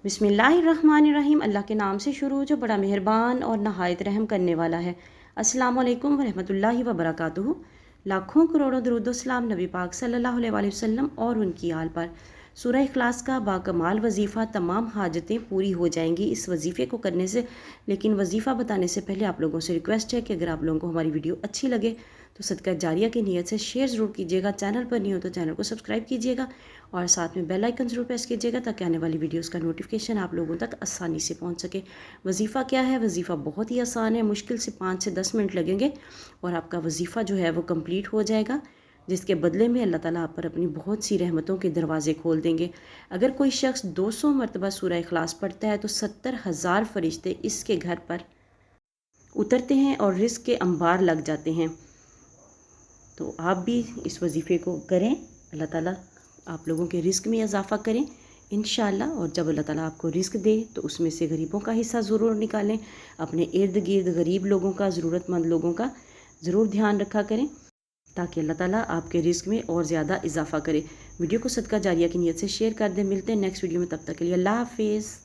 बिस्मिल्लाहिर्रहमानिर्रहीम। अल्लाह के नाम से शुरू जो बड़ा मेहरबान और नहायत रहम करने वाला है। अस्सलामु अलैकुम वरहमतुल्लाहि वबरकातुहू। लाखों करोड़ों दरूद सलाम नबी पाक सल्लल्लाहु अलैहि वसल्लम और उनकी आल पर। सूरह इखलास का बाकमाल वजीफ़ा, तमाम हाजतें पूरी हो जाएंगी इस वजीफ़े को करने से। लेकिन वजीफ़ा बताने से पहले आप लोगों से रिक्वेस्ट है कि अगर आप लोगों को हमारी वीडियो अच्छी लगे तो सदका जारिया की नीयत से शेयर ज़रूर कीजिएगा। चैनल पर नहीं हो तो चैनल को सब्सक्राइब कीजिएगा और साथ में बेल आइकन ज़रूर प्रेस कीजिएगा ताकि आने वाली वीडियोस का नोटिफिकेशन आप लोगों तक आसानी से पहुंच सके। वजीफ़ा क्या है? वजीफ़ा बहुत ही आसान है, मुश्किल से 5 से 10 मिनट लगेंगे और आपका वजीफ़ा जो है वो कंप्लीट हो जाएगा, जिसके बदले में अल्लाह ताला आप पर अपनी बहुत सी रहमतों के दरवाज़े खोल देंगे। अगर कोई शख्स 200 मरतबा सूरह इखलास पढ़ता है तो 70,000 फरिश्ते इसके घर पर उतरते हैं और रिज़्क़ के अंबार लग जाते हैं। तो आप भी इस वजीफ़े को करें, अल्लाह ताला आप लोगों के रिज़्क़ में इजाफ़ा करें इंशाअल्लाह। और जब अल्लाह ताला आपको रिज़्क़ दे तो उसमें से गरीबों का हिस्सा ज़रूर निकालें। अपने इर्द गिर्द गरीब लोगों का, ज़रूरतमंद लोगों का ज़रूर ध्यान रखा करें ताकि अल्लाह ताला आपके रिज़्क़ में और ज़्यादा इजाफ़ा करे। वीडियो को सदका जारिया की नीयत से शेयर कर दें। मिलते हैं नेक्स्ट वीडियो में, तब तक के लिए अल्लाह हाफ़िज़।